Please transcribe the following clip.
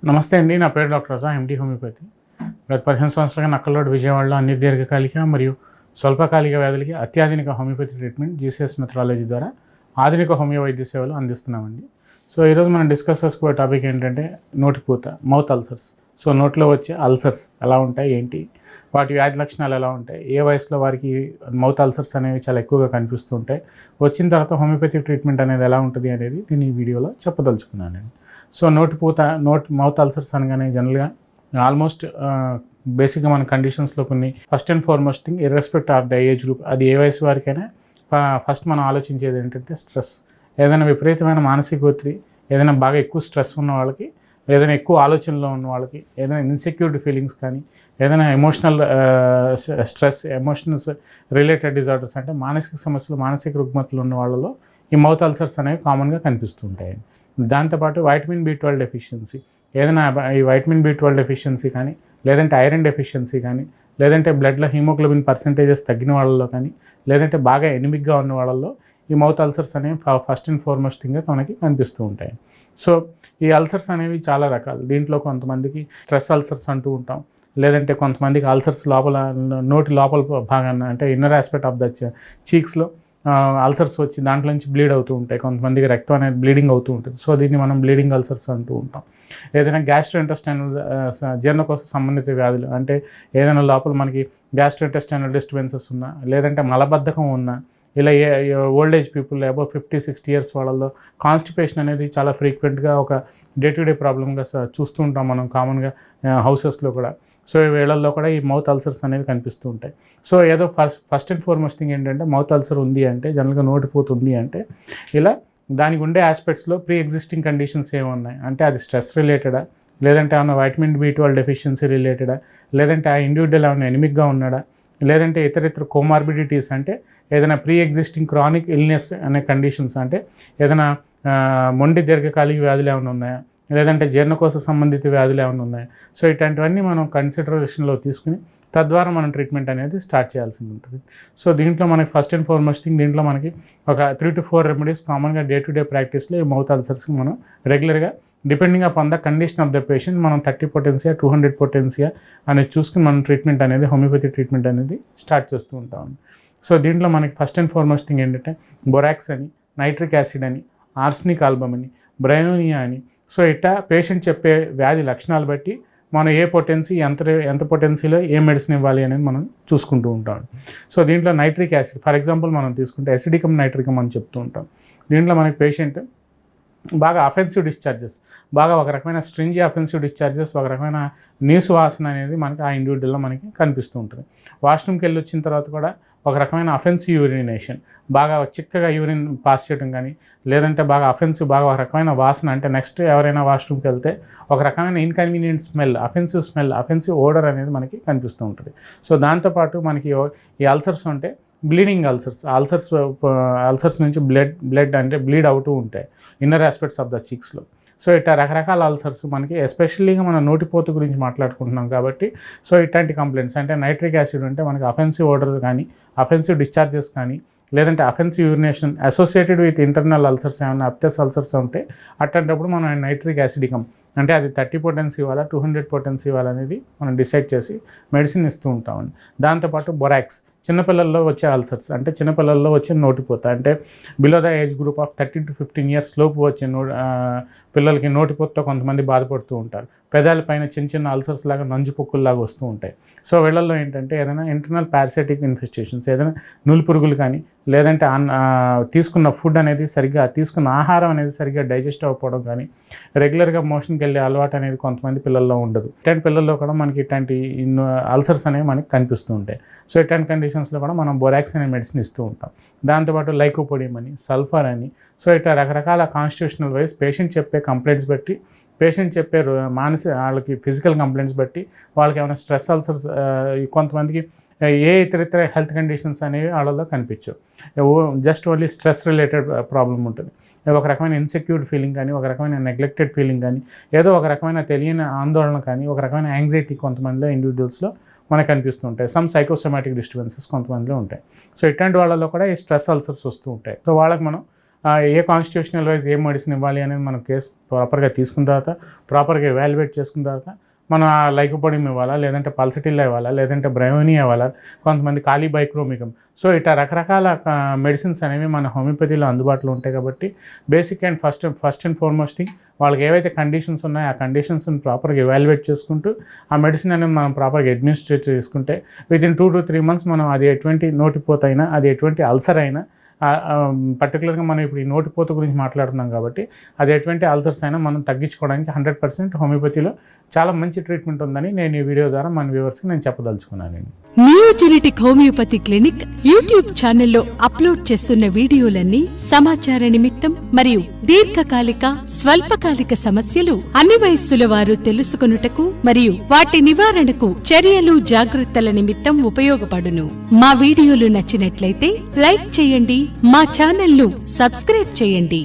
నమస్తే అండి. నా పేరు డాక్టర్ రజా, ఎండి హోమియోపతి. గత 15 సంవత్సరాలుగా నక్కల్లోడ్ విజయవాడలో అన్ని దీర్ఘకాలిక మరియు స్వల్పకాలిక వ్యాధులకి అత్యాధునిక హోమియోపతి ట్రీట్మెంట్ జీసీఎస్ మెథడాలజీ ద్వారా ఆధునిక హోమియో వైద్య సేవలు అందిస్తున్నామండి. సో ఈరోజు మనం డిస్కస్ చేసుకోే టాపిక్ ఏంటంటే నోటిపూత, మౌత్ అల్సర్స్. సో నోట్లో వచ్చే అల్సర్స్ ఎలా ఉంటాయి, ఏంటి వాటి వ్యాధి లక్షణాలు ఎలా ఉంటాయి, ఏ వయసులో వారికి మౌత్ అల్సర్స్ అనేవి చాలా ఎక్కువగా కనిపిస్తూ ఉంటాయి, వచ్చిన తర్వాత హోమియోపతి ట్రీట్మెంట్ అనేది ఎలా ఉంటుంది అనేది నేను ఈ వీడియోలో చెప్పదలుచుకున్నానండి. సో నోటిపూత, మౌత్ అల్సర్స్ అనగానే జనరల్గా ఆల్మోస్ట్ బేసిక్గా మన కండిషన్స్లో కొన్ని first and foremost thing irrespective of the age group, అది ఏ వయసు వారికైనా ఫస్ట్ మనం ఆలోచించేది ఏంటంటే స్ట్రెస్. ఏదైనా విపరీతమైన మానసిక ఒత్తిడి, ఏదైనా బాగా ఎక్కువ స్ట్రెస్ ఉన్న వాళ్ళకి, ఏదైనా ఎక్కువ ఆలోచనలో ఉన్న వాళ్ళకి, ఏదైనా ఇన్సెక్యూరిటీ ఫీలింగ్స్ కానీ, ఏదైనా emotional stress, emotionals related disorders అంటే మానసిక సమస్యలు, మానసిక రుగ్మతలు ఉన్న వాళ్ళలో ఈ మౌత్ అల్సర్స్ అనేవి కామన్గా కనిపిస్తుంటాయి. దాంతోపాటు వైటమిన్ B12 డెఫిషియన్సీ, ఏదైనా ఈ వైటమిన్ B12 డెఫిషియన్సీ కానీ, లేదంటే ఐరన్ డెఫిషియన్సీ కానీ, లేదంటే బ్లడ్లో హిమోగ్లోబిన్ పర్సెంటేజెస్ తగ్గిన వాళ్ళలో కానీ, లేదంటే బాగా ఎనిమిక్గా ఉన్న వాళ్ళల్లో ఈ మౌత్ అల్సర్స్ అనేవి ఫస్ట్ అండ్ ఫార్మోస్ట్ థింగ్గా మనకి కనిపిస్తూ ఉంటాయి. సో ఈ అల్సర్స్ అనేవి చాలా రకాలు. దీంట్లో కొంతమందికి స్ట్రెస్ అల్సర్స్ అంటూ ఉంటాం, లేదంటే కొంతమందికి అల్సర్స్ లోపల నోటి లోపల భాగాన్ని అంటే ఇన్నర్ ఆస్పెక్ట్ ఆఫ్ ద చీక్స్లో అల్సర్స్ వచ్చి దాంట్లో నుంచి బ్లీడ్ అవుతూ ఉంటాయి. కొంతమందికి రక్తం అనేది బ్లీడింగ్ అవుతూ ఉంటుంది. సో దీన్ని మనం బ్లీడింగ్ అల్సర్స్ అంటూ ఉంటాం. ఏదైనా గ్యాస్ట్రోఇంటెస్టైనల్ జీర్ణకోశ సంబంధిత వ్యాధులు అంటే ఏదైనా లోపల మనకి గ్యాస్ట్రోఇంటెస్టైనల్ డిస్టర్బెన్సెస్ ఉన్నా, లేదంటే మలబద్ధకం ఉన్నా, ఇలా old age people above 50-60 years వాళ్ళలో కాన్స్టిపేషన్ అనేది చాలా ఫ్రీక్వెంట్గా ఒక డే టు డే ప్రాబ్లమ్గా చూస్తూ ఉంటాం మనం కామన్గా హౌసెస్లో కూడా. సో ఈ వేళల్లో కూడా ఈ మౌత్ అల్సర్స్ అనేవి కనిపిస్తూ ఉంటాయి. సో ఏదో ఫస్ట్ అండ్ ఫార్మోస్ట్ థింగ్ ఏంటంటే మౌత్ అల్సర్ ఉంది అంటే, జనరల్గా నోటిపోతుంది అంటే, ఇలా దానికి ఉండే ఆస్పెక్ట్స్లో ప్రీ ఎగ్జిస్టింగ్ కండిషన్స్ ఏమున్నాయి అంటే అది స్ట్రెస్ రిలేటెడా, లేదంటే ఏమన్నా వైటమిన్ B12 డెఫిషియన్సీ రిలేటెడా, లేదంటే ఆ ఇండివిజువల్ ఏమైనా ఎనిమిక్గా ఉన్నాడా, లేదంటే ఇతర కోమార్బిడిటీస్ అంటే ఏదైనా ప్రీ ఎగ్జిస్టింగ్ క్రానిక్ ఇల్నెస్ అనే కండిషన్స్ అంటే ఏదైనా మొండి దీర్ఘకాలిక వ్యాధులు ఏమైనా ఉన్నాయా, లేదంటే జీర్ణకోశ సంబంధిత వ్యాధులు ఏమైనా ఉన్నాయా. సో ఇట్లాంటివన్నీ మనం కన్సిడరేషన్లో తీసుకుని తద్వారా మనం ట్రీట్మెంట్ అనేది స్టార్ట్ చేయాల్సి ఉంటుంది. సో దీంట్లో మనకి ఫస్ట్ అండ్ ఫార్మోస్ట్ థింగ్, దీంట్లో మనకి ఒక 3 to 4 రెమెడీస్ కామన్గా డే టు డే ప్రాక్టీస్లో ఈ మౌత్ అల్సర్స్కి మనం రెగ్యులర్గా depending upon the condition of the patient మనం 30 పొటెన్సియా 200 పొటెన్సియా అనేది చూసుకుని మనం ట్రీట్మెంట్ అనేది హోమియోపతి ట్రీట్మెంట్ అనేది స్టార్ట్ చేస్తూ ఉంటాం. సో దీంట్లో మనకి ఫస్ట్ అండ్ ఫార్మోస్ట్ థింగ్ ఏంటంటే బొరాక్స్ అని, నైట్రిక్ యాసిడ్ అని, ఆర్సనిక్ ఆల్బమ్ అని, బ్రైనోనియా అని. సో ఇట్లా పేషెంట్ చెప్పే వ్యాధి లక్షణాలు బట్టి మనం ఏ పొటెన్సీ ఎంత పొటెన్సీలో ఏ మెడిసిన్ ఇవ్వాలి అనేది మనం చూసుకుంటూ ఉంటాం. సో దీంట్లో నైట్రిక్ యాసిడ్ ఫర్ ఎగ్జాంపుల్ మనం తీసుకుంటే ఎసిడికమ్ నైట్రికమ్ అని చెప్తూ ఉంటాం. దీంట్లో మనకి పేషెంట్ బాగా అఫెన్సివ్ డిశ్చార్జెస్, బాగా ఒక రకమైన స్ట్రింజీ అఫెన్సివ్ డిశ్చార్జెస్, ఒక రకమైన నీసు వాసన అనేది మనకి ఆ ఇండివిజువల్లో మనకి కనిపిస్తూ ఉంటుంది. వాష్రూమ్కి వెళ్ళి వచ్చిన తర్వాత కూడా ఒక రకమైన అఫెన్సివ్ యూరినేషన్, బాగా చిక్కగా యూరిన్ పాస్ చేయడం కానీ, లేదంటే బాగా అఫెన్సివ్, బాగా ఒక రకమైన వాసన అంటే నెక్స్ట్ ఎవరైనా వాష్రూమ్కి వెళ్తే ఒక రకమైన ఇన్కన్వీనియంట్ స్మెల్, అఫెన్సివ్ ఓడర్ అనేది మనకి కనిపిస్తూ ఉంటుంది. సో దాంతోపాటు మనకి ఈ అల్సర్స్ ఉంటే బ్లీడింగ్ అల్సర్స్ నుంచి బ్లడ్ అంటే బ్లీడ్ అవుతూ ఉంటాయి ఇన్నర్ ఆస్పెక్ట్స్ ఆఫ్ ద చీక్స్లో. సో ఇట్లా రకరకాల అల్సర్స్ మనకి ఎస్పెషల్లీగా మన నోటిపోత గురించి మాట్లాడుకుంటున్నాం కాబట్టి, సో ఇట్లాంటి కంప్లైంట్స్ అంటే నైట్రిక్ యాసిడ్ ఉంటే మనకి అఫెన్సివ్ ఓడర్ కానీ, అఫెన్సివ్ డిశ్చార్జెస్ కానీ, లేదంటే offensive urination associated with internal ulcers ఏమైనా అప్టెస్ అల్సర్స్ ఉంటే అట్లాంటప్పుడు మనం నైట్రిక్ యాసిడికమ్ అంటే అది 30 పొటెన్సీ ఇవ్వాలా 200 పొటెన్సీ ఇవ్వాలనేది మనం డిసైడ్ చేసి మెడిసిన్ ఇస్తూ ఉంటామండి. దాంతోపాటు బొరాక్స్ చిన్నపిల్లల్లో వచ్చే అల్సర్స్ అంటే చిన్నపిల్లల్లో వచ్చే నోటిపోత అంటే below the age group of 13 to 15 years లోపు వచ్చే పిల్లలకి నోటిపోతతో కొంతమంది బాధపడుతూ ఉంటారు. పెదాల పైన చిన్న అల్సర్స్ లాగా నంజుపొక్కుల్లాగా వస్తూ ఉంటాయి. సో వీళ్ళల్లో ఏంటంటే ఏదైనా ఇంటర్నల్ పారాసైటిక్ ఇన్ఫెస్టేషన్స్, ఏదైనా నులిపురుగులు కానీ, లేదంటే తీసుకున్న ఫుడ్ అనేది సరిగ్గా, తీసుకున్న ఆహారం అనేది సరిగ్గా డైజెస్ట్ అవ్వకపోవడం కానీ, రెగ్యులర్గా మోషన్కి వెళ్ళే అలవాటు అనేది కొంతమంది పిల్లల్లో ఉండదు. ఇట్లాంటి పిల్లల్లో కూడా మనకి ఇట్లాంటి అల్సర్స్ అనేవి మనకి కనిపిస్తూ ఉంటాయి. సో ఇట్లాంటి కండిషన్స్లో కూడా మనం బొరాక్స్ అనే మెడిసిన్ ఇస్తూ ఉంటాం. దాంతోపాటు లైకోపోడియం అని, సల్ఫర్ అని. సో ఇట్లా రకరకాల కాన్స్టిట్యూషనల్ వైజ్ పేషెంట్ చెప్పే కంప్లైంట్స్ బట్టి, పేషెంట్ చెప్పే వాళ్ళకి ఫిజికల్ కంప్లైంట్స్ బట్టి, వాళ్ళకి ఏమైనా స్ట్రెస్ అల్సర్స్, కొంతమందికి ఇతర హెల్త్ కండిషన్స్ అనేవి వాళ్ళలో కనిపించవు. Just only stress related problem ఉంటుంది. ఒక రకమైన ఇన్సెక్యూర్డ్ ఫీలింగ్ కానీ, ఒక రకమైన నెగ్లెక్టెడ్ ఫీలింగ్ కానీ, ఏదో ఒక రకమైన తెలియని ఆందోళన కానీ, ఒక రకమైన యాంగ్జైటీ కొంతమందిలో ఇండివిజువల్స్లో మనకు కనిపిస్తూ ఉంటాయి. సమ్ సైకోసోమాటిక్ డిస్టర్బెన్సెస్ కొంతమందిలో ఉంటాయి. సో ఇట్లాంటి వాళ్ళలో కూడా ఈ స్ట్రెస్ అల్సర్స్ వస్తూ ఉంటాయి. సో వాళ్ళకి మనం ఏ కాన్స్టిట్యూషనల్ వైజ్ ఏ మెడిసిన్ ఇవ్వాలి అనేది మనం కేసు ప్రాపర్గా తీసుకున్న తర్వాత, ప్రాపర్గా ఎవాల్యుయేట్ చేసుకున్న తర్వాత మనం ఆ లైకోపోడియం ఇవ్వాలా, లేదంటే పల్సటిల్లా ఇవ్వాలా, లేదంటే బ్రైవోనియా ఇవ్వాలా, కొంతమంది కాలిబైక్రోమికం. సో ఇట్లా రకరకాల మెడిసిన్స్ అనేవి మన హోమియోపతిలో అందుబాటులో ఉంటాయి. కాబట్టి basic and first and foremost thing, వాళ్ళకి ఏవైతే కండిషన్స్ ఉన్నాయో ఆ కండిషన్స్ని ప్రాపర్గా ఎవాల్యుయేట్ చేసుకుంటూ ఆ మెడిసిన్ అనేది మనం ప్రాపర్గా అడ్మినిస్ట్రేట్ చేసుకుంటే వితిన్ 2 to 3 months మనం అది ఎటువంటి నోటిపోతైనా, అది ఎటువంటి అల్సర్ అయినా, పర్టికులర్గా మనం ఇప్పుడు ఈ నోటిపోత గురించి మాట్లాడుతున్నాం కాబట్టి అది ఎటువంటి అల్సర్స్ అయినా మనం తగ్గించుకోవడానికి 100% హోమియోపతిలో చాలా మంచి ట్రీట్మెంట్ ఉందని నేను ఈ వీడియో ద్వారా మన వ్యూవర్స్కి నేను చెప్పదలుచుకున్నాను. నియోజెనెటిక్ హోమియోపతి క్లినిక్ యూట్యూబ్ ఛానల్లో అప్లోడ్ చేస్తున్న వీడియోలన్నీ సమాచార నిమిత్తం మరియు దీర్ఘకాలిక స్వల్పకాలిక సమస్యలు అన్ని వయస్సుల వారు తెలుసుకొనుటకు మరియు వాటి నివారణకు చర్యలు జాగ్రత్తల నిమిత్తం ఉపయోగపడును. మా వీడియోలు నచ్చినట్లయితే లైక్ చేయండి, మా ఛానల్ను సబ్స్క్రైబ్ చేయండి.